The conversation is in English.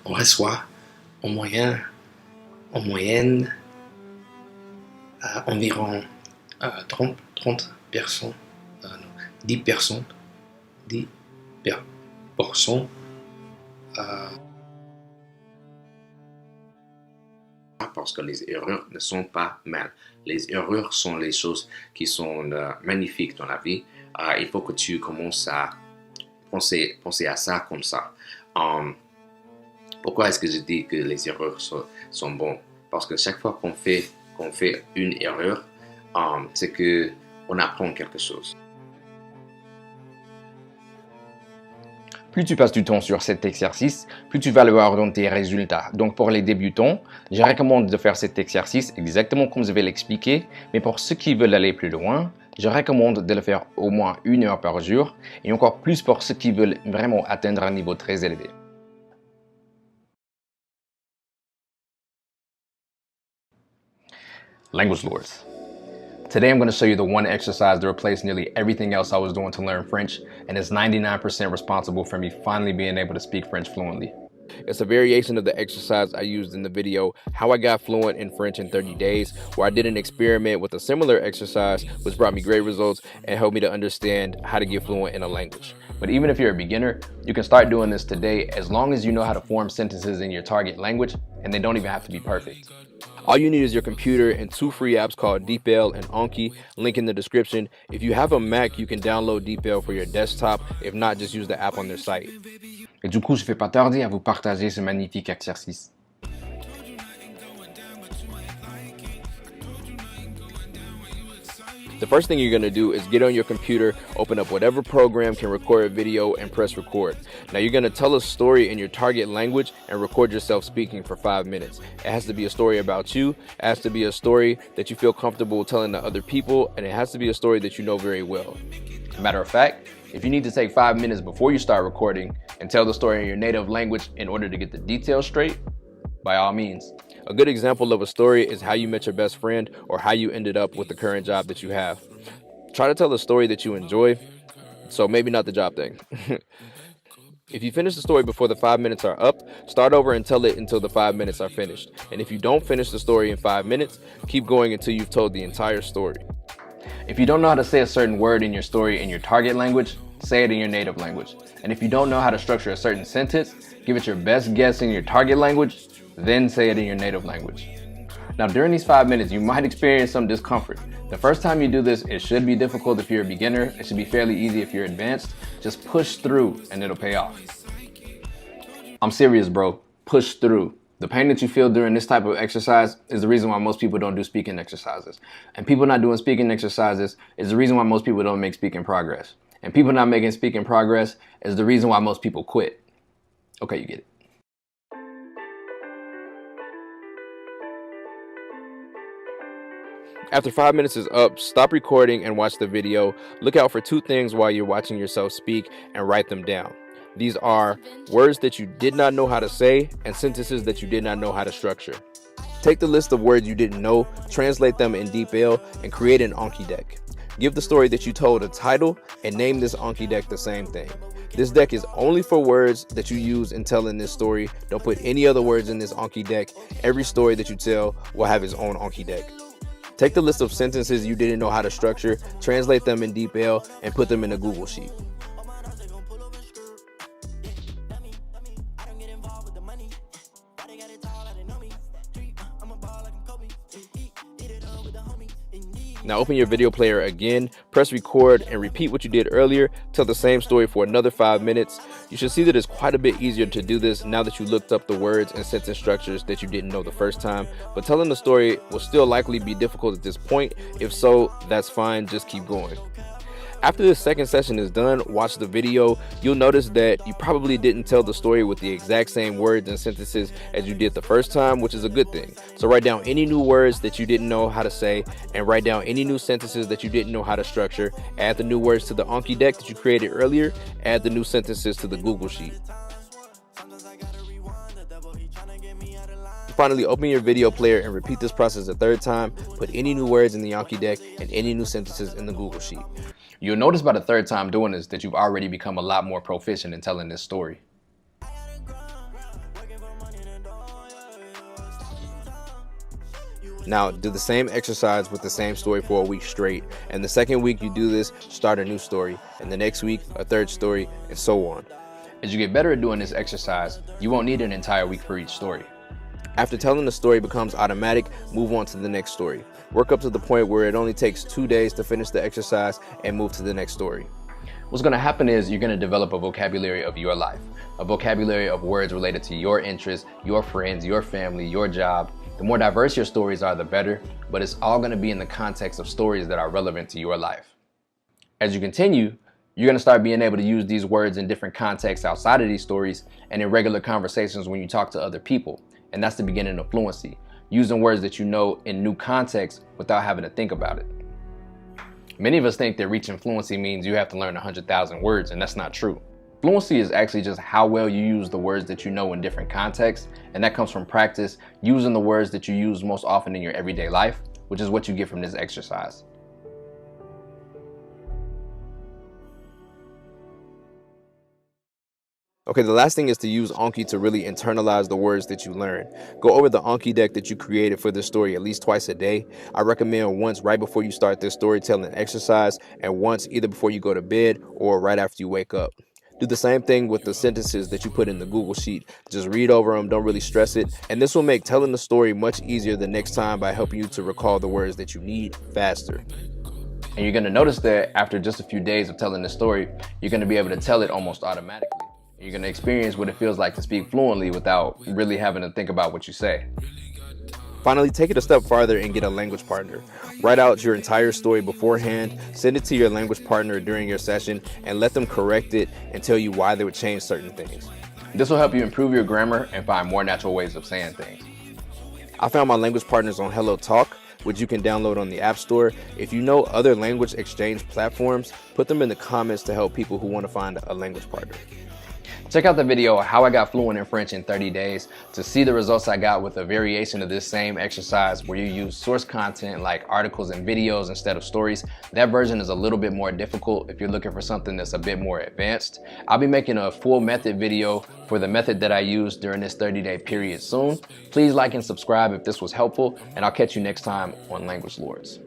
On reçoit en moyenne environ 30 personnes, non, 10 personnes, 10 personnes parce que les erreurs ne sont pas mal. Les erreurs sont les choses qui sont magnifiques dans la vie. Il faut que tu commences à penser à ça comme ça. Pourquoi est-ce que je dis que les erreurs sont bonnes? Parce que chaque fois qu'on fait une erreur, c'est qu'on apprend quelque chose. Plus tu passes du temps sur cet exercice, plus tu vas le voir dans tes résultats. Donc pour les débutants, je recommande de faire cet exercice exactement comme je vais l'expliquer, mais pour ceux qui veulent aller plus loin, je recommande de le faire au moins 1 heure par jour et encore plus pour ceux qui veulent vraiment atteindre un niveau très élevé. Language lures. Today I'm going to show you the one exercise that replaced nearly everything else I was doing to learn French, and is 99% responsible for me finally being able to speak French fluently. It's a variation of the exercise I used in the video, How I Got Fluent in French in 30 Days, where I did an experiment with a similar exercise, which brought me great results and helped me to understand how to get fluent in a language. But even if you're a beginner, you can start doing this today as long as you know how to form sentences in your target language, and they don't even have to be perfect. All you need is your computer and 2 free apps called DeepL and Anki, link in the description. If you have a Mac, you can download DeepL for your desktop. If not, just use the app on their site. Et du coup, je ne vais pas tarder à vous partager ce magnifique exercice. The first thing you're going to do is get on your computer, open up whatever program can record a video, and press record. Now you're going to tell a story in your target language and record yourself speaking for 5 minutes. It has to be a story about you, it has to be a story that you feel comfortable telling to other people, and it has to be a story that you know very well. Matter of fact, if you need to take 5 minutes before you start recording and tell the story in your native language in order to get the details straight, by all means. A good example of a story is how you met your best friend or how you ended up with the current job that you have. Try to tell a story that you enjoy, so maybe not the job thing. If you finish the story before the 5 minutes are up, start over and tell it until the 5 minutes are finished. And if you don't finish the story in 5 minutes, keep going until you've told the entire story. If you don't know how to say a certain word in your story in your target language, say it in your native language. And if you don't know how to structure a certain sentence, give it your best guess in your target language, then say it in your native language. Now during these 5 minutes, you might experience some discomfort. The first time you do this, it should be difficult if you're a beginner. It should be fairly easy if you're advanced. Just push through and it'll pay off. I'm serious, bro. Push through. The pain that you feel during this type of exercise is the reason why most people don't do speaking exercises. And people not doing speaking exercises is the reason why most people don't make speaking progress. And people not making speaking progress is the reason why most people quit. Okay, you get it. After 5 minutes is up, stop recording and watch the video. Look out for 2 things while you're watching yourself speak and write them down. These are words that you did not know how to say and sentences that you did not know how to structure. Take the list of words you didn't know, translate them in DeepL, and create an Anki deck. Give the story that you told a title and name this Anki deck the same thing. This deck is only for words that you use in telling this story. Don't put any other words in this Anki deck. Every story that you tell will have its own Anki deck. Take the list of sentences you didn't know how to structure, translate them in DeepL, and put them in a Google Sheet. Now open your video player again, press record, and repeat what you did earlier. Tell the same story for another 5 minutes. You should see that it's quite a bit easier to do this now that you looked up the words and sentence structures that you didn't know the first time. But telling the story will still likely be difficult at this point. If so, that's fine, just keep going. After this second session is done, watch the video. You'll notice that you probably didn't tell the story with the exact same words and sentences as you did the first time, which is a good thing. So write down any new words that you didn't know how to say, and write down any new sentences that you didn't know how to structure. Add the new words to the Anki deck that you created earlier. Add the new sentences to the Google Sheet. Finally, open your video player and repeat this process a third time. Put any new words in the Anki deck and any new sentences in the Google Sheet. You'll notice by the third time doing this that you've already become a lot more proficient in telling this story. Now, do the same exercise with the same story for a week straight. And the second week you do this, start a new story. And the next week, a third story, and so on. As you get better at doing this exercise, you won't need an entire week for each story. After telling the story becomes automatic, move on to the next story. Work up to the point where it only takes 2 days to finish the exercise and move to the next story. What's going to happen is you're going to develop a vocabulary of your life, a vocabulary of words related to your interests, your friends, your family, your job. The more diverse your stories are, the better, but it's all going to be in the context of stories that are relevant to your life. As you continue, you're going to start being able to use these words in different contexts outside of these stories and in regular conversations when you talk to other people. And that's the beginning of fluency, using words that you know in new contexts without having to think about it. Many of us think that reaching fluency means you have to learn 100,000 words, and that's not true. Fluency is actually just how well you use the words that you know in different contexts, and that comes from practice using the words that you use most often in your everyday life, which is what you get from this exercise. Okay, the last thing is to use Anki to really internalize the words that you learn. Go over the Anki deck that you created for this story at least twice a day. I recommend once right before you start this storytelling exercise and once either before you go to bed or right after you wake up. Do the same thing with the sentences that you put in the Google Sheet. Just read over them, don't really stress it, and this will make telling the story much easier the next time by helping you to recall the words that you need faster. And you're going to notice that after just a few days of telling the story, you're going to be able to tell it almost automatically. You're going to experience what it feels like to speak fluently without really having to think about what you say. Finally, take it a step farther and get a language partner. Write out your entire story beforehand, send it to your language partner during your session, and let them correct it and tell you why they would change certain things. This will help you improve your grammar and find more natural ways of saying things. I found my language partners on Hello Talk, which you can download on the App Store. If you know other language exchange platforms, put them in the comments to help people who want to find a language partner. Check out the video How I Got Fluent in French in 30 Days to see the results I got with a variation of this same exercise where you use source content like articles and videos instead of stories. That version is a little bit more difficult if you're looking for something that's a bit more advanced. I'll be making a full method video for the method that I used during this 30-day period soon. Please like and subscribe if this was helpful, and I'll catch you next time on Language Lords.